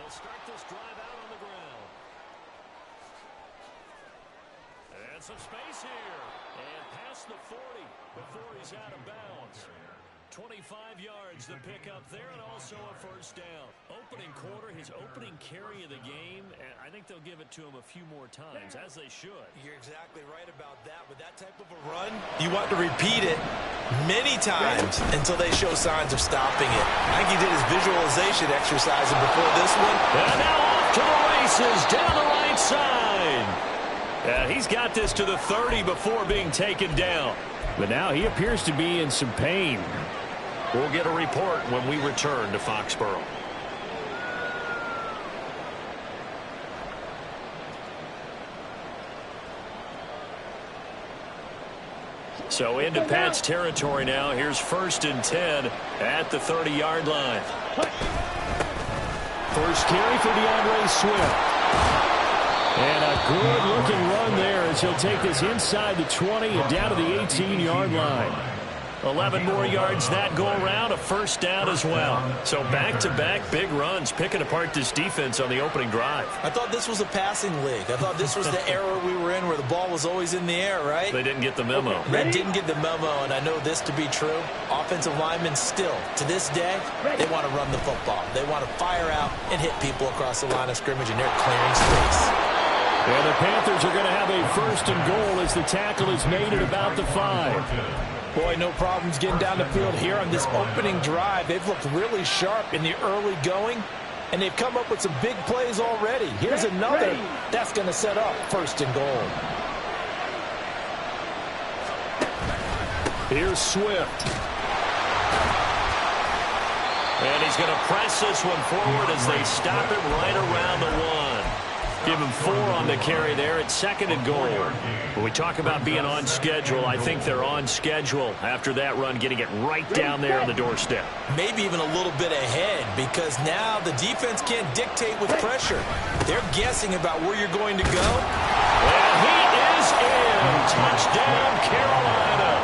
They'll start this drive out on the ground. And some space here. And past the 40 before he's out of bounds. 25 yards the pick up there, and also a first down. Opening quarter, his opening carry of the game, and I think they'll give it to him a few more times, as they should. You're exactly right about that. With that type of a run, you want to repeat it many times until they show signs of stopping it. I think he did his visualization exercising before this one. And now off to the races, down the right side. He's got this to the 30 before being taken down. But now he appears to be in some pain. We'll get a report when we return to Foxborough. So into Pat's territory now. Here's 1st and 10 at the 30-yard line. First carry for DeAndre Swift. And a good-looking run there as he'll take this inside the 20 and down to the 18-yard line. 11 more yards that go around, a first down as well. So back-to-back big runs, picking apart this defense on the opening drive. I thought this was a passing league. I thought this was the era we were in where the ball was always in the air, right? They didn't get the memo. They didn't get the memo, and I know this to be true. Offensive linemen still, to this day, they want to run the football. They want to fire out and hit people across the line of scrimmage, and they're clearing space. And the Panthers are going to have a 1st and goal as the tackle is made at about the 5. Boy, no problems getting down the field here on this opening drive. They've looked really sharp in the early going, and they've come up with some big plays already. Here's another that's going to set up 1st and goal. Here's Swift. And he's going to press this one forward as they stop it right around the 1. Give him 4 on the carry there at 2nd and goal. When we talk about being on schedule, I think they're on schedule after that run, getting it right down there on the doorstep. Maybe even a little bit ahead, because now the defense can't dictate with pressure. They're guessing about where you're going to go. And he is in. Touchdown, Carolina.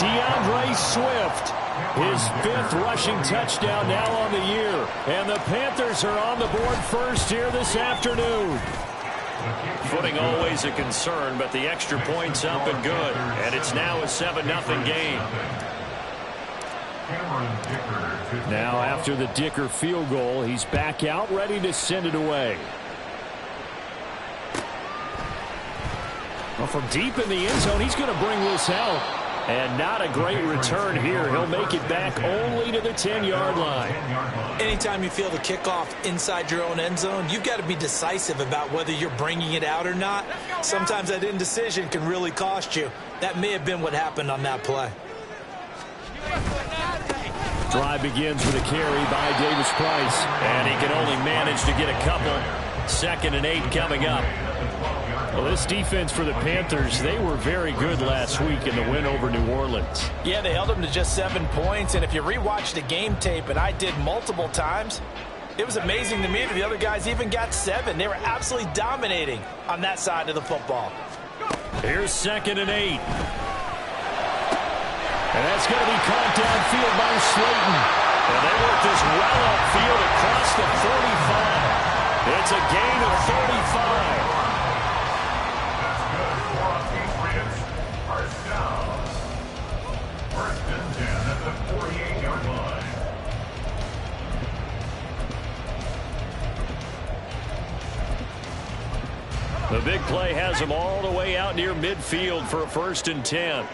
DeAndre Swift. His 5th rushing touchdown now on the year. And the Panthers are on the board first here this afternoon. Footing always a concern, but the extra point's up and good. And it's now a 7-0 game. Now after the Dicker field goal, he's back out ready to send it away. Well, from deep in the end zone, he's going to bring this out. And not a great return here. He'll make it back only to the 10-yard line. Anytime you feel the kickoff inside your own end zone, you've got to be decisive about whether you're bringing it out or not. Sometimes that indecision can really cost you. That may have been what happened on that play. Drive begins with a carry by Davis Price. And he can only manage to get a couple. 2nd and 8 coming up. Well, this defense for the Panthers, they were very good last week in the win over New Orleans. Yeah, they held them to just 7 points, and if you rewatch the game tape, and I did multiple times, it was amazing to me that the other guys even got 7. They were absolutely dominating on that side of the football. Here's 2nd and 8. And that's going to be caught downfield by Slayton. And they work this well upfield across the 45. It's a gain of 35. The big play has him all the way out near midfield for a 1st and 10.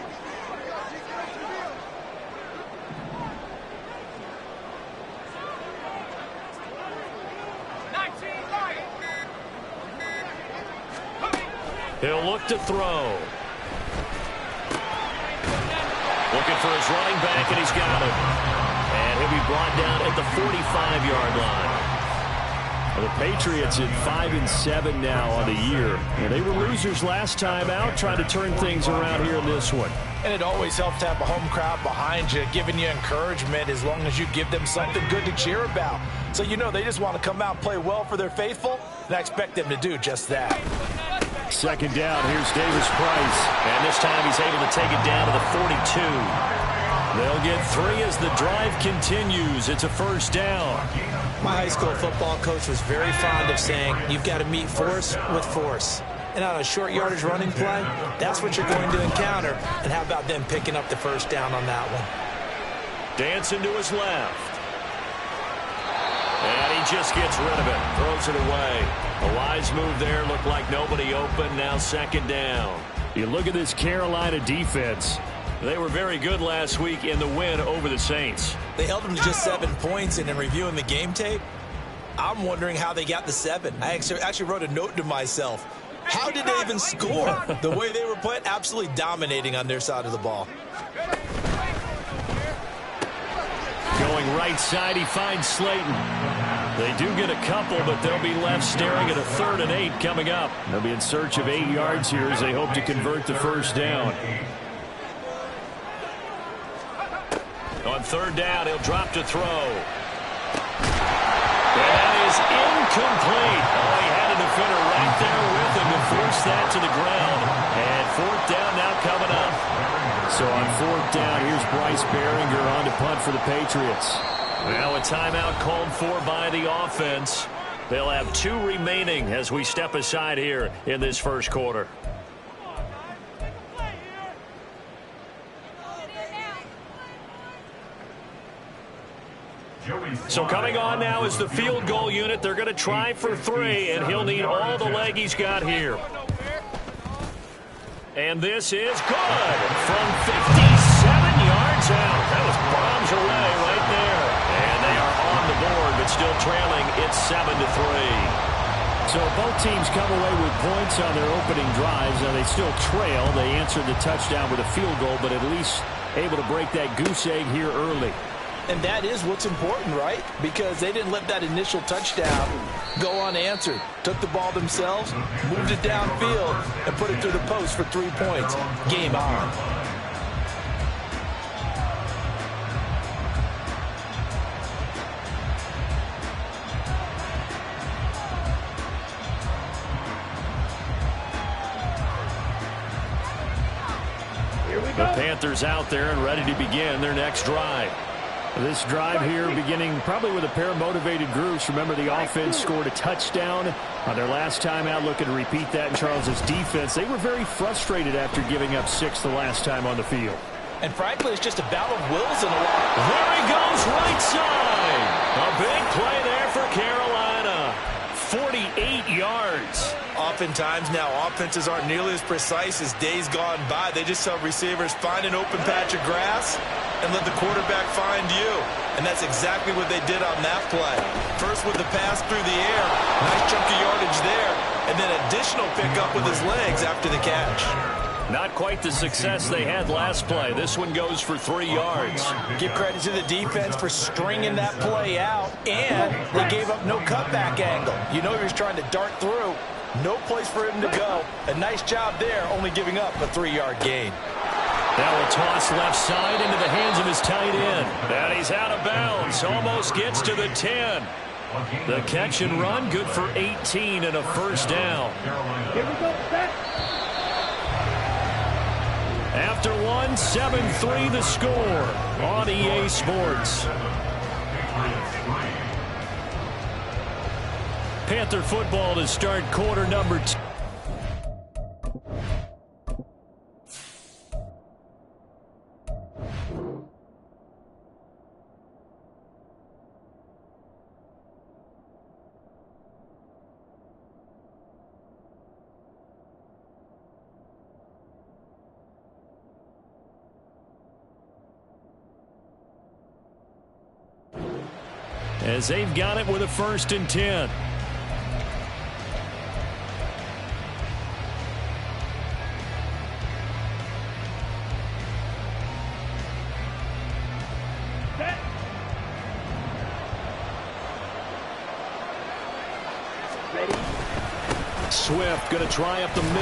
He'll look to throw. Looking for his running back, and he's got him. And he'll be brought down at the 45-yard line. Well, the Patriots at 5-7 now on the year. Well, they were losers last time out, trying to turn things around here in this one. And it always helps to have a home crowd behind you, giving you encouragement as long as you give them something good to cheer about. So you know they just want to come out and play well for their faithful, and I expect them to do just that. 2nd down, here's Davis Price. And this time he's able to take it down to the 42. They'll get 3 as the drive continues. It's a 1st down. My high school football coach was very fond of saying, you've got to meet force with force. And on a short yardage running play, that's what you're going to encounter. And how about them picking up the first down on that one? Dancing to his left. And he just gets rid of it. Throws it away. A wise move there. Looked like nobody open. Now second down. You look at this Carolina defense. They were very good last week in the win over the Saints. They held them to just 7 points, and in reviewing the game tape, I'm wondering how they got the 7. I actually wrote a note to myself. How did they even score? The way they were playing, absolutely dominating on their side of the ball. Going right side, he finds Slayton. They do get a couple, but they'll be left staring at a 3rd and 8 coming up. They'll be in search of 8 yards here as they hope to convert the first down. On 3rd down, he'll drop to throw. That is incomplete. Oh, he had a defender right there with him to force that to the ground. And 4th down now coming up. So on 4th down, here's Bryce Behringer on to punt for the Patriots. Now a timeout called for by the offense. They'll have 2 remaining as we step aside here in this first quarter. So coming on now is the field goal unit. They're going to try for 3, and he'll need all the leg he's got here. And this is good from 57 yards out. That was bombs away right there. And they are on the board, but still trailing. It's 7-3. So both teams come away with points on their opening drives. Now they still trail. They answered the touchdown with a field goal, but at least able to break that goose egg here early. And that is what's important, right? Because they didn't let that initial touchdown go unanswered. Took the ball themselves, moved it downfield, and put it through the post for 3 points. Game on. The Panthers out there and ready to begin their next drive. This drive here beginning probably with a pair of motivated groups. Remember, the offense scored a touchdown on their last time out. Looking to repeat that in Charles's defense. They were very frustrated after giving up 6 the last time on the field. And frankly, it's just a battle of wills in a lot. There he goes, right side. A big play there for Carolina. 48 yards. Oftentimes now, offenses aren't nearly as precise as days gone by. They just tell receivers, find an open patch of grass and let the quarterback find you. And that's exactly what they did on that play. First with the pass through the air, nice chunk of yardage there, and then additional pickup with his legs after the catch. Not quite the success they had last play. This one goes for 3 yards. Give credit to the defense for stringing that play out, and they gave up no cutback angle. You know he was trying to dart through. No place for him to go. A nice job there, only giving up a 3-yard gain. Now a toss left side into the hands of his tight end. And he's out of bounds. Almost gets to the 10. The catch and run, good for 18 and a first down. Here we go, set. After 7-3 the score on EA Sports. Panther football to start quarter number 2. As they've got it with a 1st and 10. Swift going to try up the middle.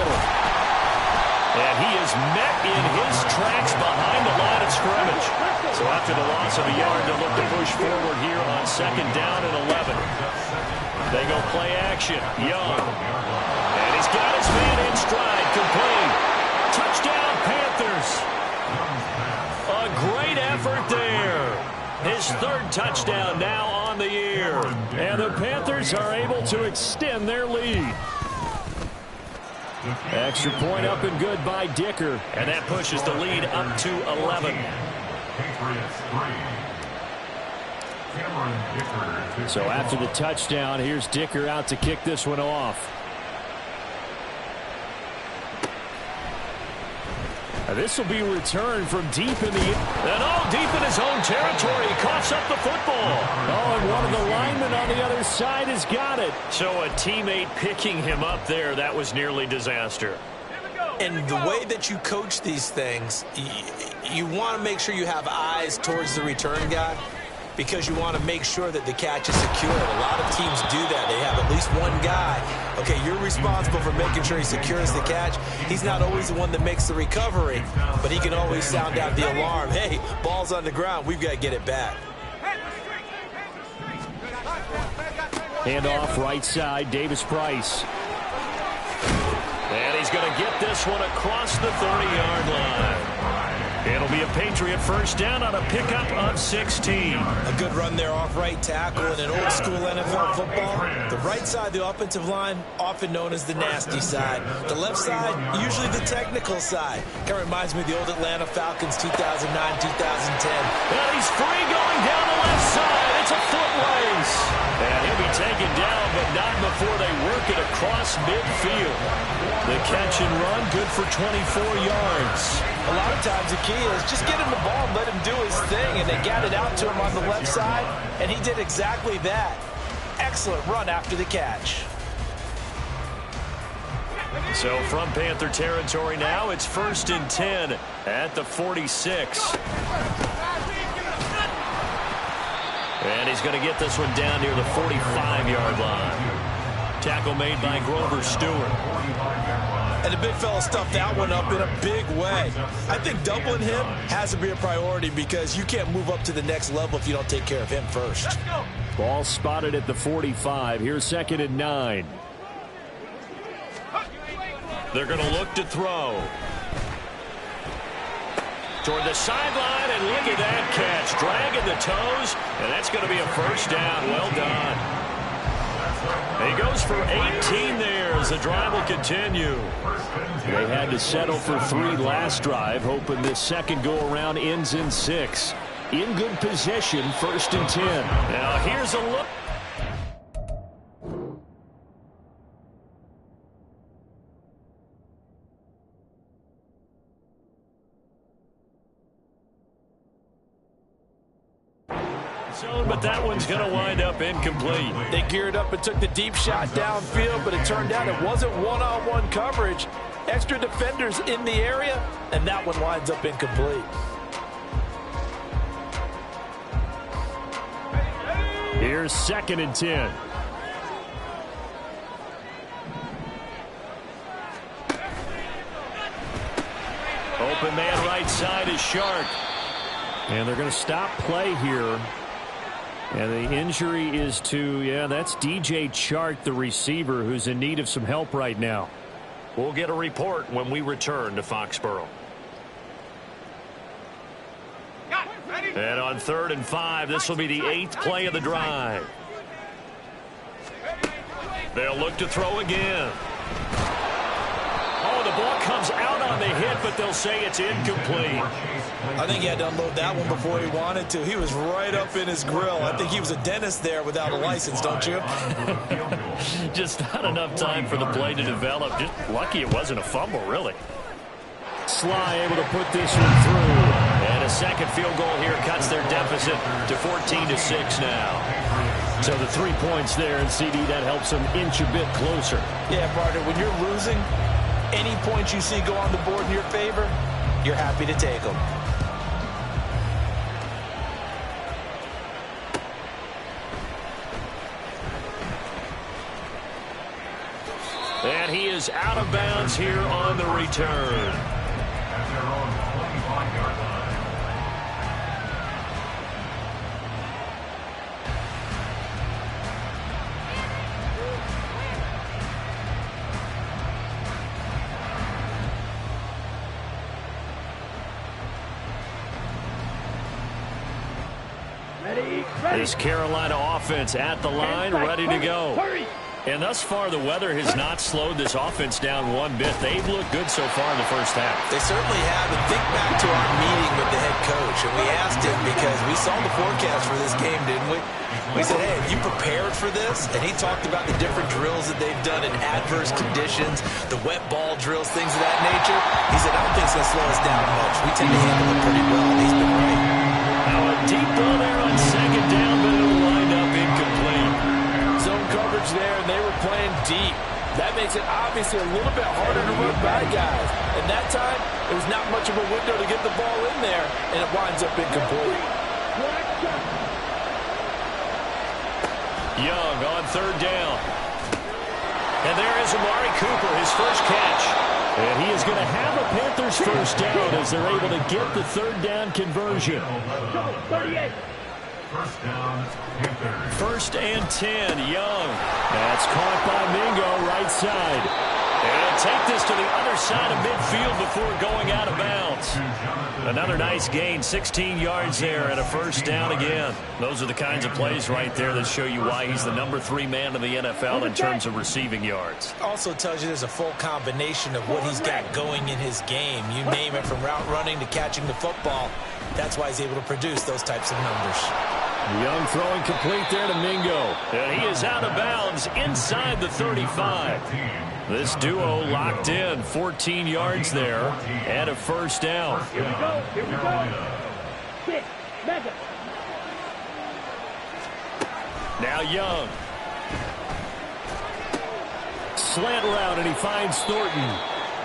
And he is met in his tracks behind the line of scrimmage. So after the loss of a yard, they'll look to push forward here on 2nd down and 11. They go play action. Young. And he's got his man in stride. Complete. Touchdown, Panthers. A great effort there. His 3rd touchdown now on on the year. And the Panthers are able to extend their lead. Extra point up and good by Dicker. And that pushes the lead up to 11. So after the touchdown, here's Dicker out to kick this one off. This will be returned from deep in the... And all deep in his own territory. He coughs up the football. Oh, and one of the linemen on the other side has got it. So a teammate picking him up there, that was nearly disaster. And the way that you coach these things, you want to make sure you have eyes towards the return guy, because you want to make sure that the catch is secured. A lot of teams do that. They have at least one guy. Okay, you're responsible for making sure he secures the catch. He's not always the one that makes the recovery, but he can always sound out the alarm. Hey, ball's on the ground. We've got to get it back. Handoff right side, Davis Price. And he's going to get this one across the 30-yard line. It'll be a Patriot first down on a pickup of 16. A good run there off right tackle in an old-school NFL football. The right side of the offensive line, often known as the nasty side. The left side, usually the technical side. Kind of reminds me of the old Atlanta Falcons 2009-2010. And he's free going down the left side. It's a foot race. And he'll be taken down, but not before they work it across midfield. The catch and run, good for 24 yards. A lot of times the key is just get him the ball and let him do his thing, and they got it out to him on the left side, and he did exactly that. Excellent run after the catch. So from Panther territory now, it's 1st and 10 at the 46. And he's going to get this one down near the 45-yard line. Tackle made by Grover Stewart. And the big fella stuffed that one up in a big way. I think doubling him has to be a priority, because you can't move up to the next level if you don't take care of him first. Ball spotted at the 45. Here's 2nd and 9. They're going to look to throw. Toward the sideline, and look at that catch. Dragging the toes, and that's going to be a first down. Well done. He goes for 18 there as the drive will continue. They had to settle for 3 last drive, hoping this second go-around ends in 6. In good position, 1st and 10. Now here's a look. But that one's going to wind up incomplete. They geared up and took the deep shot downfield, but it turned out it wasn't one-on-one coverage. Extra defenders in the area, and that one winds up incomplete. Here's 2nd and 10. Open man right side is Shark. And they're going to stop play here. And the injury is to, that's DJ Chark, the receiver, who's in need of some help right now. We'll get a report when we return to Foxborough. And on 3rd and 5, this will be the 8th play of the drive. They'll look to throw again. Oh, the ball comes out on the hit, but they'll say it's incomplete. I think he had to unload that one before he wanted to. He was right up in his grill. I think he was a dentist there without a license, don't you? Just not enough time for the play to develop. Just lucky it wasn't a fumble, really. Sly able to put this one through. And a second field goal here cuts their deficit to 14-6 now. So the 3 points there, and CD, that helps them inch a bit closer. Yeah, partner, when you're losing, any points you see go on the board in your favor, you're happy to take them. And he is out of bounds here on the return. Ready? This Carolina offense at the line, ready to go. And thus far, the weather has not slowed this offense down one bit. They've looked good so far in the first half. They certainly have. And think back to our meeting with the head coach. And we asked him because we saw the forecast for this game, didn't we? We said, hey, have you prepared for this? And he talked about the different drills that they've done in adverse conditions, the wet ball drills, things of that nature. He said, I don't think it's going to slow us down much. We tend to handle it pretty well. And he's been right. Now a deep ball there on second down, but it'll wind up incomplete. Zone coverage there, and they were playing deep. That makes it obviously a little bit harder to run by guys. And that time, there was not much of a window to get the ball in there, and it winds up incomplete. Young on third down. And there is Amari Cooper, his first catch. And he is going to have a Panthers first down as they're able to get the third down conversion. 38. First and 10, Young. That's caught by Mingo, right side. And he'll take this to the other side of midfield before going out of bounds. Another nice gain, 16 yards there, and a first down again. Those are the kinds of plays right there that show you why he's the #3 man in the NFL in terms of receiving yards. Also tells you there's a full combination of what he's got going in his game. You name it, from route running to catching the football. That's why he's able to produce those types of numbers. Young throwing complete there to Mingo. And he is out of bounds inside the 35. This duo locked in, 14 yards there, and a first down. Here we go. Here we go. 6. Mega. Now Young. Slant route, and he finds Thornton.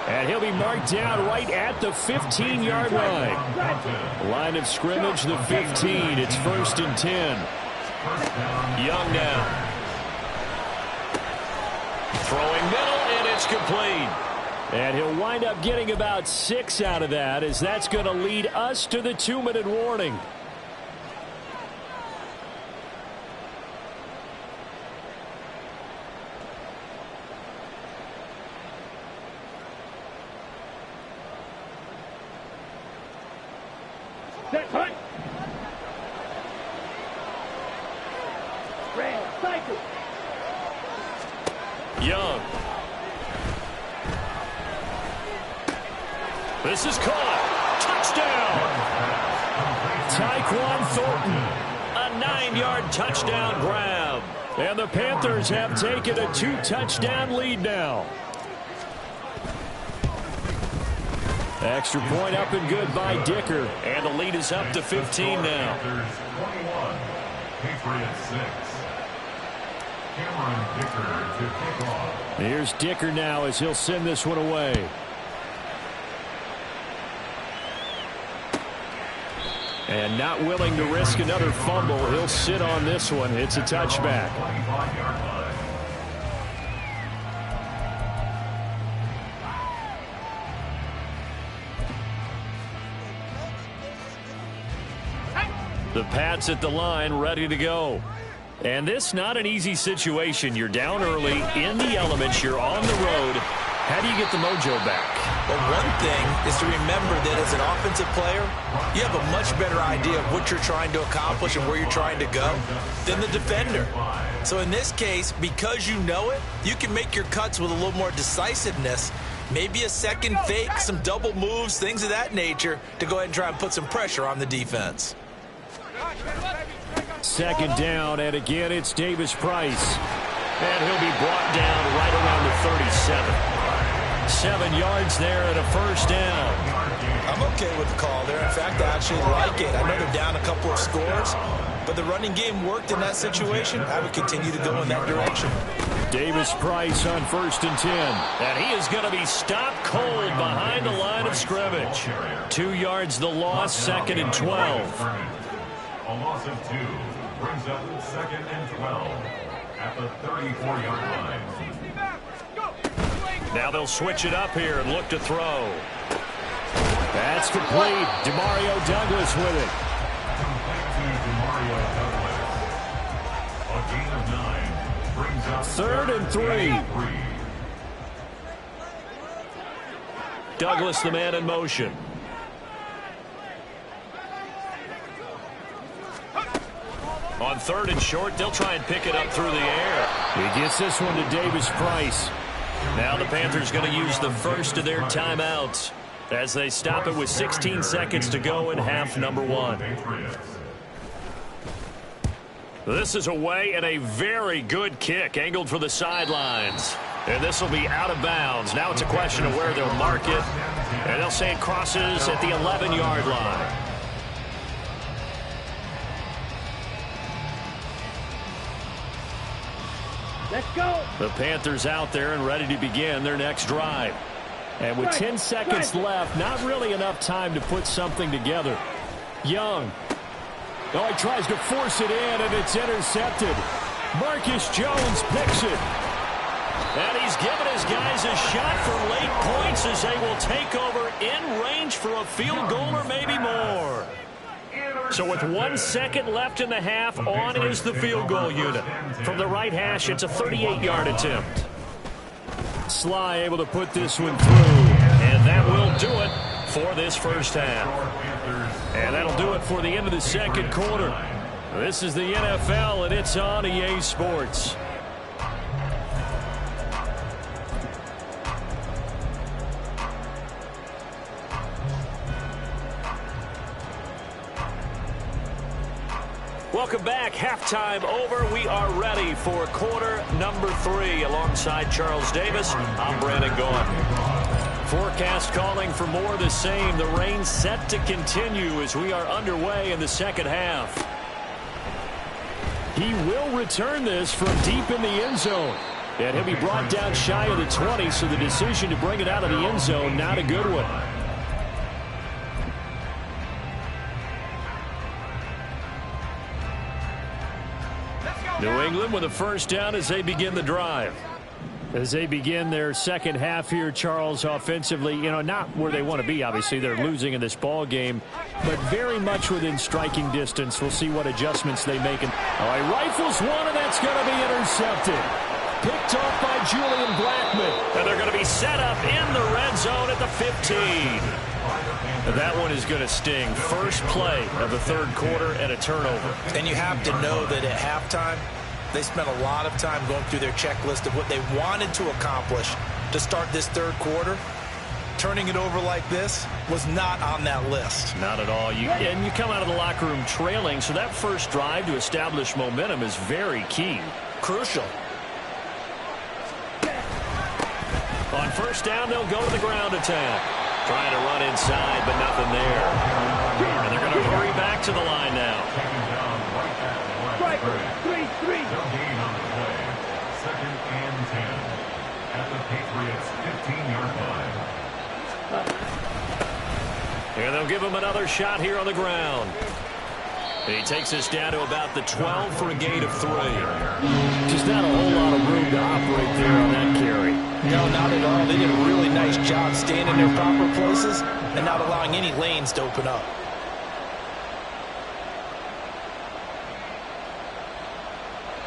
And he'll be marked down right at the 15-yard line. Line of scrimmage, the 15. It's first and 10. Young now. Throwing middle, and it's complete. And he'll wind up getting about 6 out of that, as that's going to lead us to the 2-minute warning. Set, hunt. Red, cycle. Young. This is caught. Touchdown. Tyquan Thornton. A 9-yard touchdown grab. And the Panthers have taken a 2-touchdown lead now. Extra point up and good by Dicker. And the lead is up to 15 now. Here's Dicker now as he'll send this one away. And not willing to risk another fumble, he'll sit on this one. It's a touchback. The Pats at the line, ready to go. And this not an easy situation. You're down early, in the elements, you're on the road. How do you get the mojo back? Well, one thing is to remember that as an offensive player, you have a much better idea of what you're trying to accomplish and where you're trying to go than the defender. So in this case, because you know it, you can make your cuts with a little more decisiveness, maybe a second fake, some double moves, things of that nature, to go ahead and try and put some pressure on the defense. Second down, and again it's Davis Price. And he'll be brought down right around the 37. 7 yards there and a first down. I'm okay with the call there. In fact, I actually like it. I know they're down a couple of scores, but the running game worked in that situation. I would continue to go in that direction. Davis Price on first and 10. And he is going to be stopped cold behind the line of scrimmage. 2 yards the loss, second and 12. A loss of 2 brings up second and 12 at the 34-yard line. Now they'll switch it up here and look to throw. That's complete. Demario Douglas with it. Complete to Demario Douglas. A gain of 9 brings up Third and 3. Douglas, the man in motion. On on 3rd and short. They'll try and pick it up through the air. He gets this one to Davis Price. Now the Panthers going to use the first of their timeouts as they stop it with 16 seconds to go in half number 1. This is away and a very good kick angled for the sidelines. And this will be out of bounds. Now it's a question of where they'll mark it. And they'll say it crosses at the 11-yard line. Let's go. The Panthers out there and ready to begin their next drive. And with 10 seconds left, not really enough time to put something together. Young. Oh, he tries to force it in, and it's intercepted. Marcus Jones picks it. And he's given his guys a shot for late points as they will take over in range for a field goal or maybe more. So with 1 second left in the half, on is the field goal unit. From the right hash, it's a 38-yard attempt. Sly able to put this one through. And that will do it for this first half. And that'll do it for the end of the second quarter. This is the NFL, and it's on EA Sports. Welcome back. Halftime over. We are ready for quarter number 3. Alongside Charles Davis, I'm Brandon Gaughan. Forecast calling for more of the same. The rain set to continue as we are underway in the second half. He will return this from deep in the end zone. And he'll be brought down shy of the 20, so the decision to bring it out of the end zone, not a good one. New England with a first down as they begin the drive. As they begin their second half here, Charles, offensively, not where they want to be, obviously. They're losing in this ball game, but very much within striking distance. We'll see what adjustments they make. And he rifles one, and that's going to be intercepted. Picked off by Julian Blackmon. And they're going to be set up in the red zone at the 15. And that one is going to sting. First play of the third quarter and a turnover. And you have to know that at halftime, they spent a lot of time going through their checklist of what they wanted to accomplish to start this third quarter. Turning it over like this was not on that list. Not at all. And you come out of the locker room trailing, so that first drive to establish momentum is very key. Crucial. On first down, they'll go to the ground attack. Trying to run inside, but nothing there. And they're going to hurry back to the line now. Strike, 3-3. No gain on the play. 2nd and 10 at the Patriots' 15-yard line. And they'll give him another shot here on the ground. He takes us down to about the 12 for a gain of 3. Just not a whole lot of room to operate there on that carry. No, not at all. They did a really nice job staying in their proper places and not allowing any lanes to open up.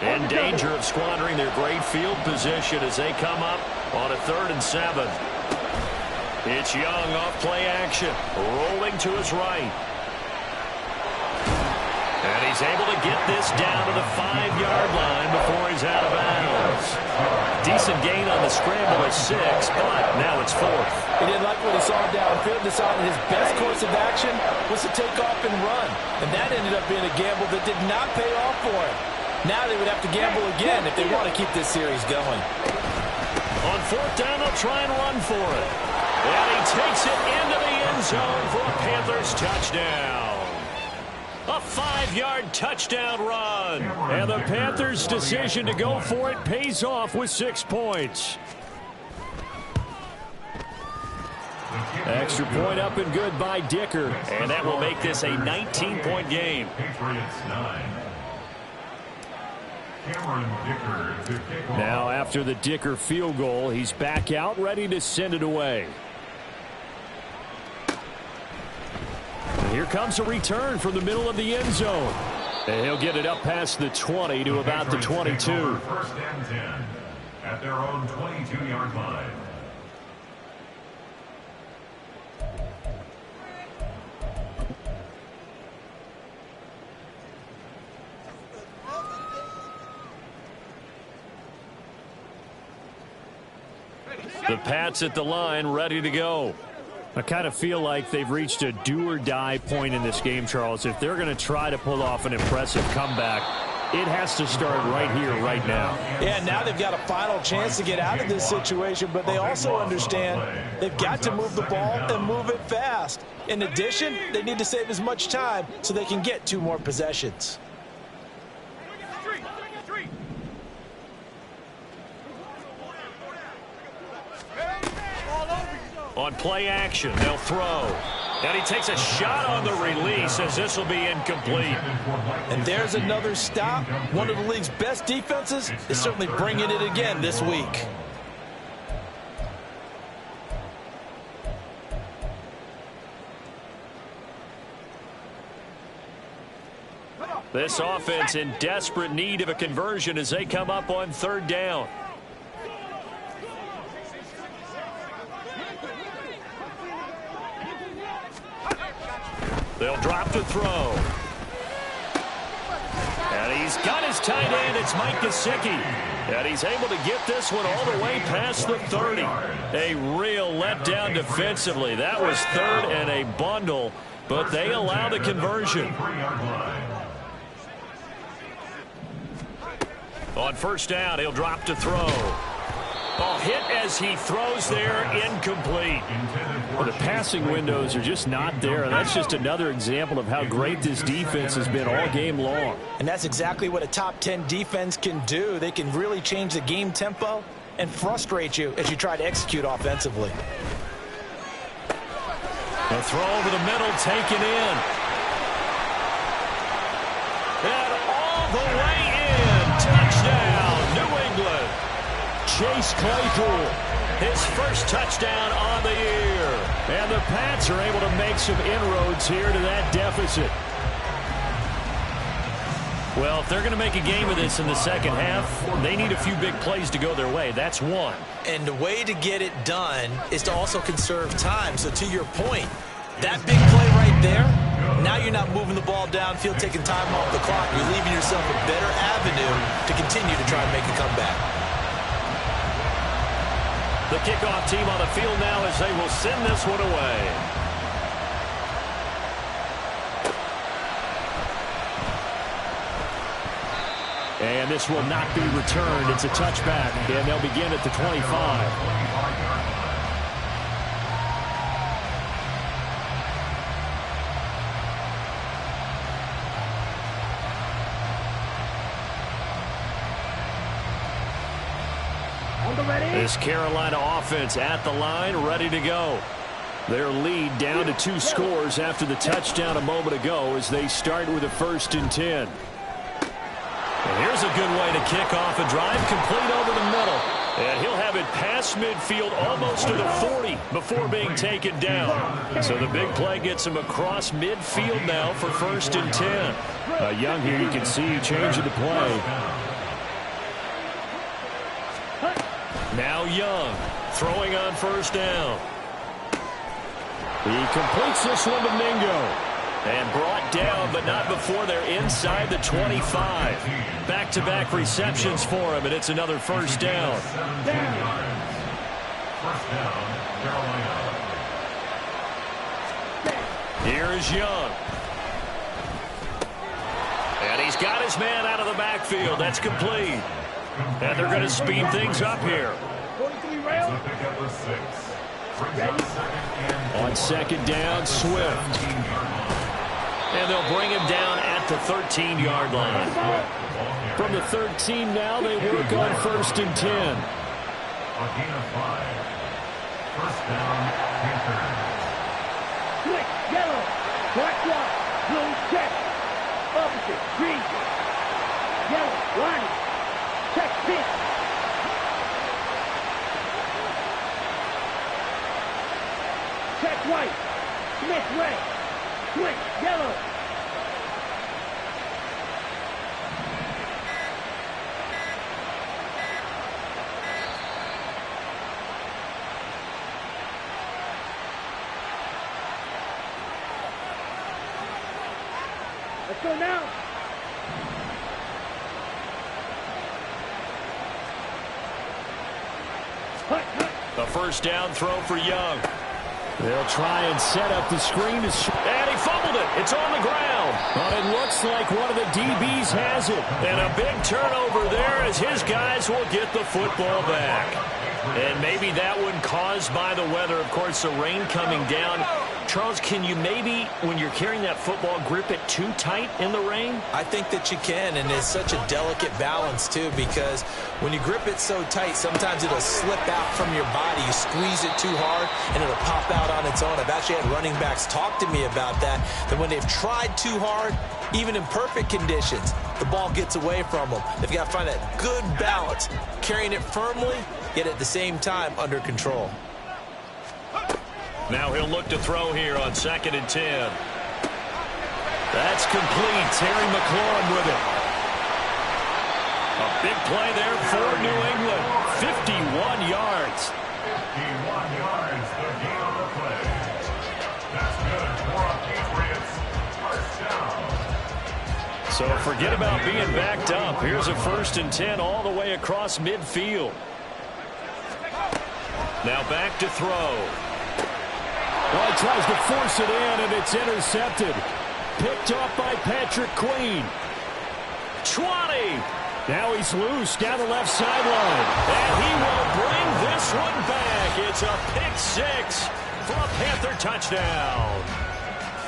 In danger of squandering their great field position as they come up on a 3rd and 7. It's Young off play action, rolling to his right. And he's able to get this down to the 5-yard line before he's out of bounds. Decent gain on the scramble at 6, but now it's 4th. He didn't like what he saw downfield. Decided his best course of action was to take off and run. And that ended up being a gamble that did not pay off for him. Now they would have to gamble again if they want to keep this series going. On 4th down, they'll try and run for it. And he takes it into the end zone for a Panthers touchdown. A 5-yard touchdown run. And the Panthers' decision to go for it pays off with 6 points. Extra point up and good by Dicker. And that will make this a 19-point game. Patriots 9. Now after the Dicker field goal, he's back out ready to send it away. And here comes a return from the middle of the end zone. And he'll get it up past the 20 to about the 22. 1st and 10 at their own 22-yard line. The Pats at the line, ready to go. I kind of feel like they've reached a do-or-die point in this game, Charles. If they're going to try to pull off an impressive comeback, it has to start right here, right now. Yeah, now they've got a final chance to get out of this situation, but they also understand they've got to move the ball and move it fast. In addition, they need to save as much time so they can get 2 more possessions. On play action, they'll throw. And he takes a shot on the release as this will be incomplete. And there's another stop. One of the league's best defenses is certainly bringing it again this week. This offense in desperate need of a conversion as they come up on 3rd down. They'll drop to throw. And he's got his tight end. It's Mike Gesicki. And he's able to get this one all the way past the 30. A real letdown defensively. That was 3rd and a bundle, but they allow the conversion. On 1st down, he'll drop to throw. Oh, hit as he throws there, incomplete. Well, the passing windows are just not there. That's just another example of how great this defense has been all game long. And that's exactly what a top 10 defense can do. They can really change the game tempo and frustrate you as you try to execute offensively. A throw over the middle, taken in. And all the way in. Touchdown, New England. Chase Claypool, his first touchdown on the year. And the Pats are able to make some inroads here to that deficit. Well, if they're going to make a game of this in the second half, they need a few big plays to go their way. That's one. And the way to get it done is to also conserve time. So to your point, that big play right there, now you're not moving the ball downfield, taking time off the clock. You're leaving yourself a better avenue to continue to try and make a comeback. The kickoff team on the field now as they will send this one away. And this will not be returned. It's a touchback, and they'll begin at the 25. This Carolina offense at the line, ready to go. Their lead down to 2 scores after the touchdown a moment ago as they start with a 1st and 10. And here's a good way to kick off a drive, complete over the middle. And he'll have it past midfield almost to the 40 before being taken down. So the big play gets him across midfield now for 1st and 10. Young here, you can see changing the play. Now Young, throwing on 1st down. He completes this one to Mingo. And brought down, but not before they're inside the 25. Back-to-back receptions for him, and it's another 1st down. 1st down, Carolina. Here is Young. And he's got his man out of the backfield. That's complete. And they're going to speed things up here. On 2nd down, Swift. And they'll bring him down at the 13-yard line. From the 13 now, they work on 1st and 10. A gain of 5. 1st down, Panthers. Switch, yellow, black block, blue check, opposite, green, yellow, line, check, pitch. Check white, Smith red, switch, yellow. Let's go now. A first down throw for Young. They'll try and set up the screen. And he fumbled it. It's on the ground. But it looks like one of the DBs has it. And a big turnover there as his guys will get the football back. And maybe that one caused by the weather. Of course, the rain coming down. Charles, can you maybe, when you're carrying that football, grip it too tight in the rain? I think that you can, and it's such a delicate balance, too, because when you grip it so tight, sometimes it'll slip out from your body. You squeeze it too hard, and it'll pop out on its own. I've actually had running backs talk to me about that when they've tried too hard, even in perfect conditions, the ball gets away from them. They've got to find that good balance, carrying it firmly, yet at the same time under control. Now he'll look to throw here on 2nd and 10. That's complete. Terry McLaurin with it. A big play there for New England. 51 yards. 51 yards, the gain on the play. That's good for a Patriots first down. So forget about being backed up. Here's a 1st and 10 all the way across midfield. Now back to throw. Well, he tries to force it in, and it's intercepted. Picked off by Patrick Queen. 20. Now he's loose down the left sideline. And he will bring this one back. It's a pick 6 for a Panther touchdown.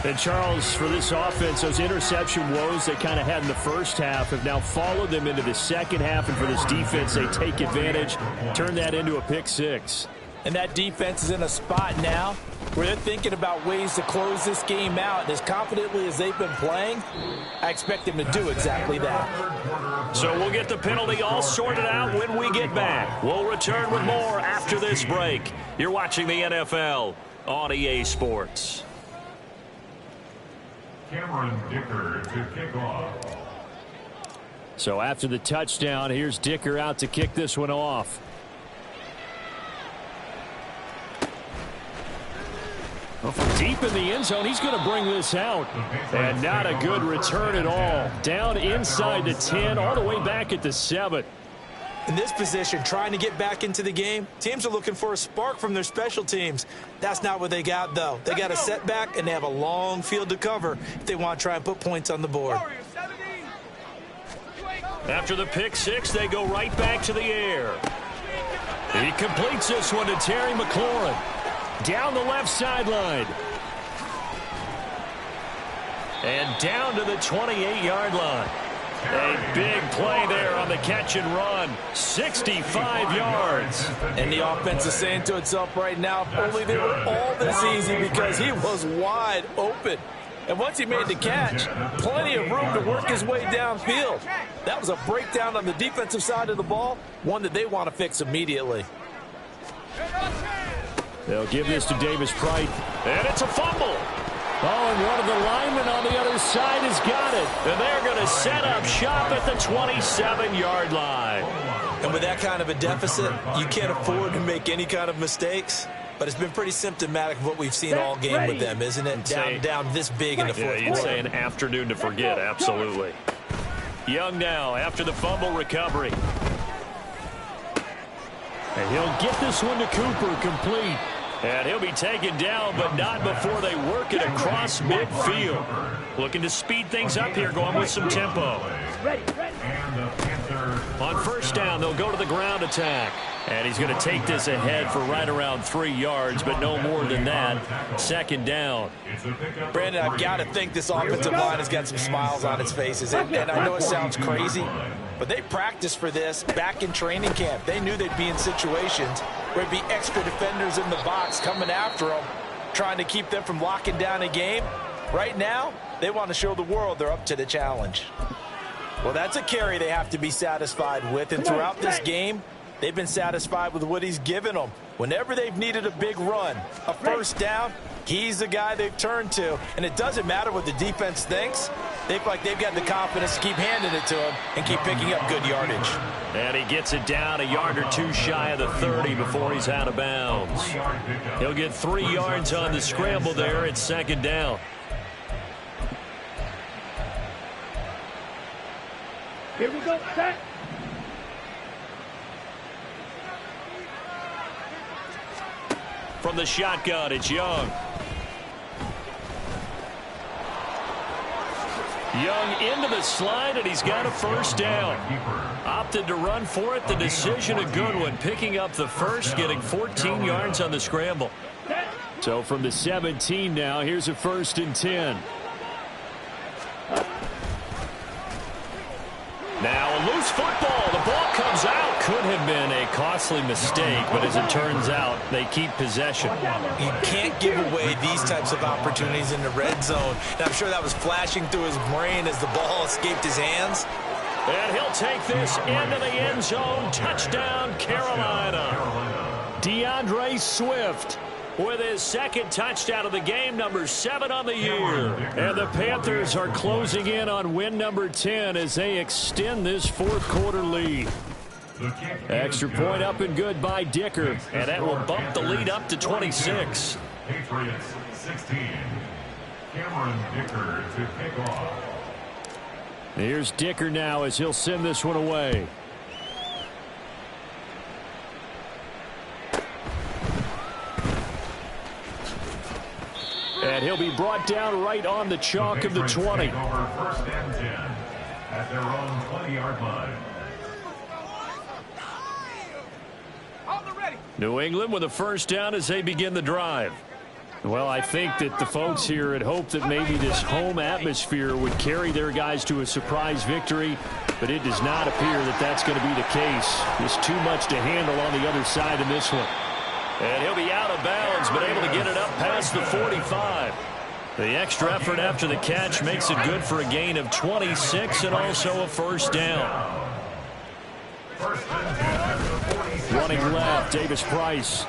And Charles, for this offense, those interception woes they kind of had in the first half have now followed them into the second half. And for this defense, they take advantage, turn that into a pick 6. And that defense is in a spot now where they're thinking about ways to close this game out. And as confidently as they've been playing, I expect them to do exactly that. So we'll get the penalty all sorted out when we get back. We'll return with more after this break. You're watching the NFL on EA Sports. Cameron Dicker to kick off. So after the touchdown, here's Dicker out to kick this one off. Well, from deep in the end zone, he's going to bring this out. And not a good return at all. Down inside the 10, all the way back at the 7. In this position, trying to get back into the game, teams are looking for a spark from their special teams. That's not what they got, though. They got a setback, and they have a long field to cover if they want to try and put points on the board. After the pick 6, they go right back to the air. He completes this one to Terry McLaurin. Down the left sideline. And down to the 28-yard line. A big play there on the catch and run. 65 yards. And the offense is saying to itself right now, if only they were all this easy, because he was wide open. And once he made the catch, plenty of room to work his way downfield. That was a breakdown on the defensive side of the ball, one that they want to fix immediately. They'll give this to Davis Price. And it's a fumble. Oh, and one of the linemen on the other side has got it. And they're going to set up shop at the 27-yard line. And with that kind of a deficit, you can't afford to make any kind of mistakes. But it's been pretty symptomatic of what we've seen all game with them, isn't it? Down this big in the fourth quarter. You'd say an afternoon to forget, absolutely. Young now after the fumble recovery. And he'll get this one to Cooper, complete. And he'll be taken down, but not before they work it across midfield. Looking to speed things up here, going with some tempo. On first down, they'll go to the ground attack. And he's going to take this ahead for right around 3 yards, but no more than that. 2nd down. Brandon, I've got to think this offensive line has got some smiles on its faces. And I know it sounds crazy, but they practiced for this back in training camp. They knew they'd be in situations where there'd be extra defenders in the box coming after them, trying to keep them from locking down a game. Right now, they want to show the world they're up to the challenge. Well, that's a carry they have to be satisfied with, and throughout this game, they've been satisfied with what he's given them. Whenever they've needed a big run, a first down, he's the guy they've turned to. And it doesn't matter what the defense thinks. They feel like they've got the confidence to keep handing it to him and keep picking up good yardage. And he gets it down a yard or two shy of the 30 before he's out of bounds. He'll get 3 yards on the scramble there at 2nd down. Here we go, set. From the shotgun, it's Young. Young into the slide, and he's got a first down. Opted to run for it. The decision a good one. Picking up the first, getting 14 yards on the scramble. So from the 17 now, here's a 1st and 10. Now a loose football. The ball comes out. Could have been a costly mistake, but as it turns out, they keep possession. You can't give away these types of opportunities in the red zone. And I'm sure that was flashing through his brain as the ball escaped his hands. And he'll take this into the end zone. Touchdown, Carolina. DeAndre Swift with his 2nd touchdown of the game, number 7 on the year. And the Panthers are closing in on win number 10 as they extend this 4th quarter lead. Extra point up and good by Dicker, and that will bump the lead up to 26. Patriots 16. Cameron Dicker to kick off. Here's Dicker now as he'll send this one away. And he'll be brought down right on the chalk of the 20. Over 1st and 10 at their own 20-yard line. New England with a first down as they begin the drive. Well, I think that the folks here had hoped that maybe this home atmosphere would carry their guys to a surprise victory, but it does not appear that that's going to be the case. There's too much to handle on the other side in this one. And he'll be out of bounds, but able to get it up past the 45. The extra effort after the catch makes it good for a gain of 26 and also a first down. Running left, Davis Price.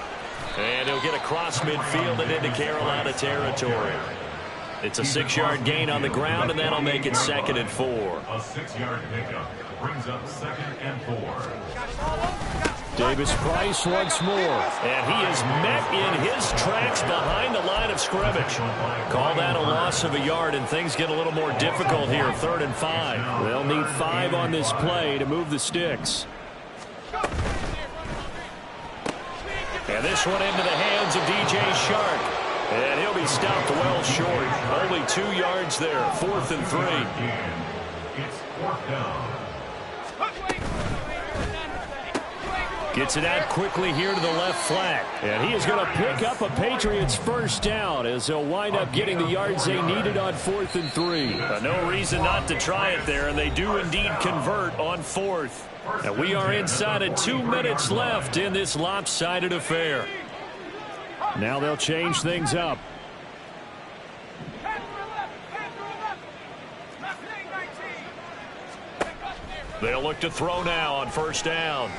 And he'll get across midfield and into Carolina territory. It's a 6-yard gain on the ground, and that'll make it 2nd and 4. A 6-yard pickup brings up 2nd and 4. Davis Price once more. And he is met in his tracks behind the line of scrimmage. Call that a loss of a yard, and things get a little more difficult here. 3rd and 5. They'll need 5 on this play to move the sticks. And this one into the hands of DJ Shark. And he'll be stopped well short. Only 2 yards there. 4th and 3. It's 4th down. Gets it out quickly here to the left flat. And he is going to pick up a Patriots first down as they'll wind up getting the yards they needed on 4th and 3. No reason not to try it there, and they do indeed convert on 4th. And we are inside of 2 minutes left in this lopsided affair. Now they'll change things up. They'll look to throw now on first down.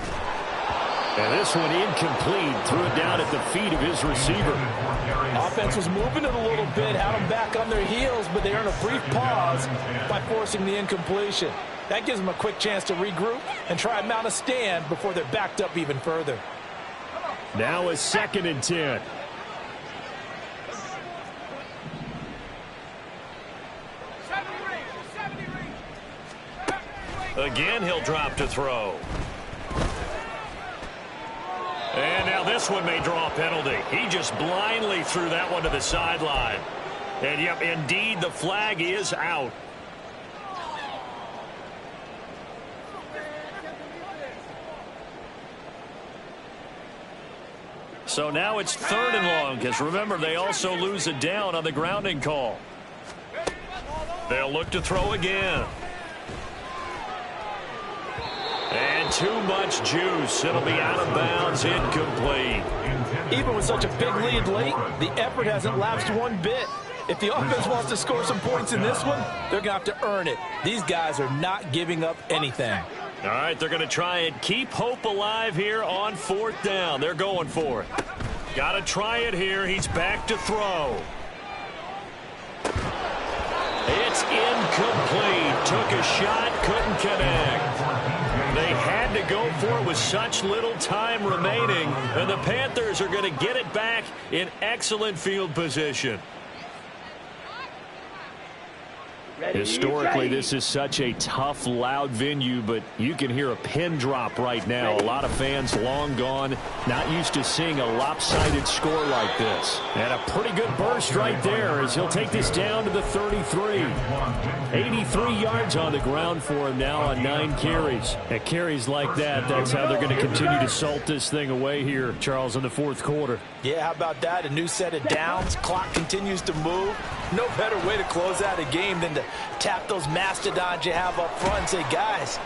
And this one incomplete. Threw it down at the feet of his receiver. Offense was moving it a little bit, had them back on their heels, but they earned a brief pause by forcing the incompletion. That gives them a quick chance to regroup and try and mount a stand before they're backed up even further. Now a 2nd and 10. Again, he'll drop to throw. And now this one may draw a penalty. He just blindly threw that one to the sideline. And yep, indeed, the flag is out. So now it's 3rd and long, because remember, they also lose a down on the grounding call. They'll look to throw again. And too much juice. It'll be out of bounds, incomplete. Even with such a big lead late, the effort hasn't lapsed one bit. If the offense wants to score some points in this one, they're going to have to earn it. These guys are not giving up anything. All right, they're going to try and keep hope alive here on 4th down. They're going for it. Got to try it here. He's back to throw. It's incomplete. Took a shot, couldn't connect. They had to go for it with such little time remaining, and the Panthers are going to get it back in excellent field position. Historically, this is such a tough, loud venue, but you can hear a pin drop right now. A lot of fans long gone, not used to seeing a lopsided score like this. And a pretty good burst right there as he'll take this down to the 33. 83 yards on the ground for him now on 9 carries. At carries like that, that's how they're going to continue to salt this thing away here, Charles, in the fourth quarter. Yeah, how about that? A new set of downs. Clock continues to move. No better way to close out a game than to tap those mastodons you have up front and say, guys,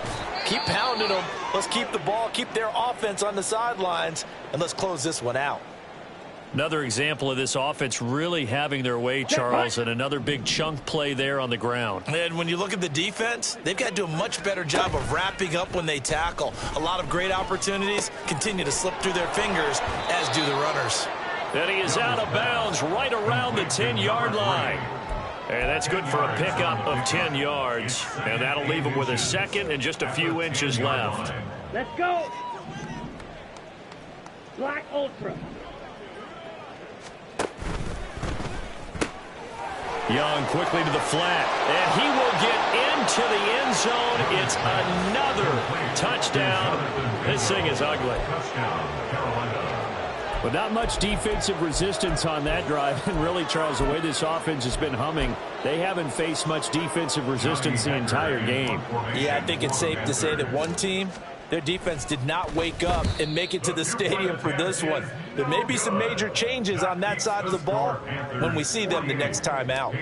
keep pounding them. Let's keep the ball, keep their offense on the sidelines, and let's close this one out. Another example of this offense really having their way, Charles, and another big chunk play there on the ground. And when you look at the defense, they've got to do a much better job of wrapping up when they tackle. A lot of great opportunities continue to slip through their fingers, as do the runners. And he is out of bounds right around the 10-yard line. And that's good for a pickup of 10 yards. And that'll leave him with a second and just a few inches left. Let's go. Black Ultra. Young quickly to the flat. And he will get into the end zone. It's another touchdown. This thing is ugly. But not much defensive resistance on that drive. And really, Charles, the way this offense has been humming, they haven't faced much defensive resistance the entire game. Yeah, I think it's safe to say that one team, their defense did not wake up and make it to the stadium for this one. There may be some major changes on that side of the ball when we see them the next time out.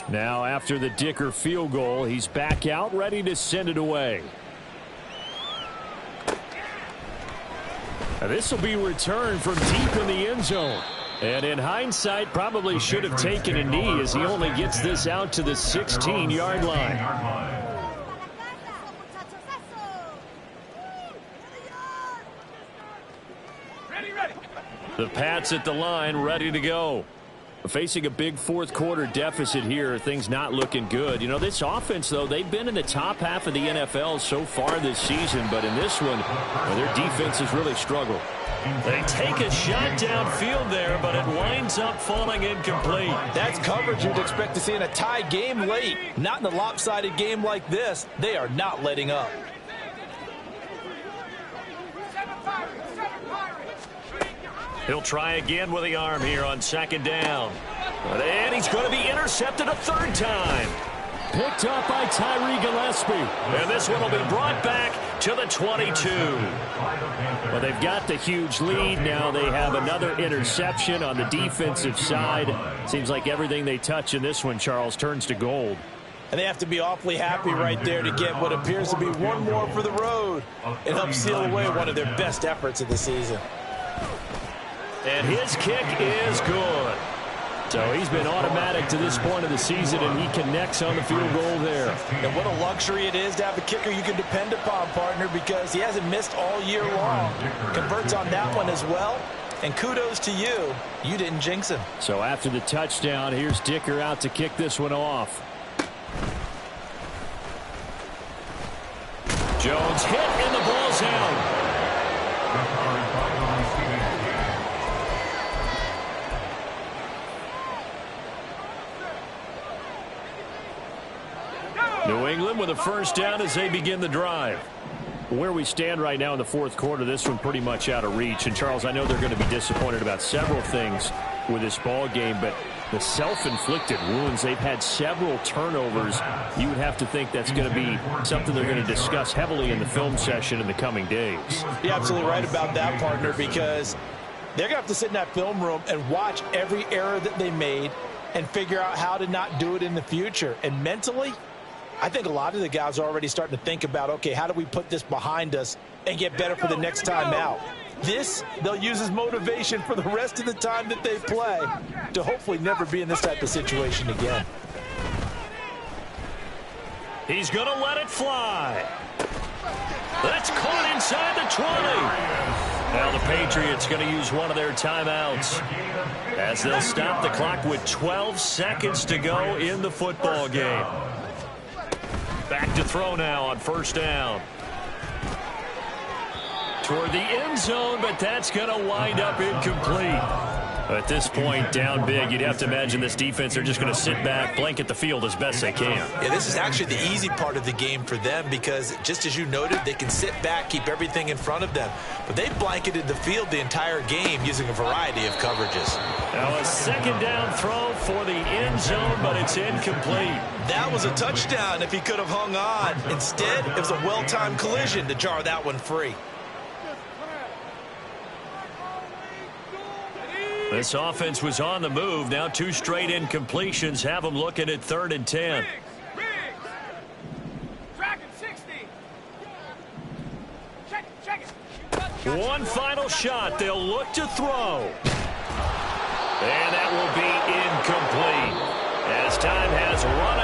Now, after the Dicker field goal, he's back out, ready to send it away. This will be returned from deep in the end zone. And in hindsight, probably should have taken a knee as he only gets this out to the 16-yard line. The Pats at the line, ready to go. Facing a big fourth quarter deficit here, things not looking good. You know, this offense, though, they've been in the top half of the NFL so far this season, but in this one, their defense has really struggled. They take a shot downfield there, but it winds up falling incomplete. That's coverage you'd expect to see in a tie game late. Not in a lopsided game like this. They are not letting up. He'll try again with the arm here on second down. And he's going to be intercepted a third time. Picked up by Tyree Gillespie. And this one will be brought back to the 22. Well, they've got the huge lead. Now they have another interception on the defensive side. Seems like everything they touch in this one, Charles, turns to gold. And they have to be awfully happy right there to get what appears to be one more for the road. It helps seal away one of their best efforts of the season. And his kick is good. So he's been automatic to this point of the season, and he connects on the field goal there. And what a luxury it is to have a kicker you can depend upon, partner, because he hasn't missed all year long. Converts on that one as well. And kudos to you. You didn't jinx him. So after the touchdown, here's Dicker out to kick this one off. Jones hit, and the ball's out. New England with a first down as they begin the drive. Where we stand right now in the fourth quarter, this one pretty much out of reach. And, Charles, I know they're going to be disappointed about several things with this ball game, but the self-inflicted wounds, they've had several turnovers. You would have to think that's going to be something they're going to discuss heavily in the film session in the coming days. You're absolutely right about that, partner, because they're going to have to sit in that film room and watch every error that they made and figure out how to not do it in the future. And mentally, I think a lot of the guys are already starting to think about, okay, how do we put this behind us and get better for the next time out? This, they'll use as motivation for the rest of the time that they play to hopefully never be in this type of situation again. He's going to let it fly. That's caught inside the 20. Now the Patriots going to use one of their timeouts as they'll stop the clock with 12 seconds to go in the football game. Back to throw now on first down. Toward the end zone, but that's going to wind up incomplete. At this point, down big, you'd have to imagine this defense, they're just going to sit back, blanket the field as best they can. Yeah, this is actually the easy part of the game for them because, just as you noted, they can sit back, keep everything in front of them. But they've blanketed the field the entire game using a variety of coverages. Now a second down throw for the end zone, but it's incomplete. That was a touchdown if he could have hung on. Instead, it was a well-timed collision to jar that one free. This offense was on the move. Now 2 straight incompletions have them looking at 3rd and 10. One final shot. They'll look to throw. And that will be incomplete. As time has run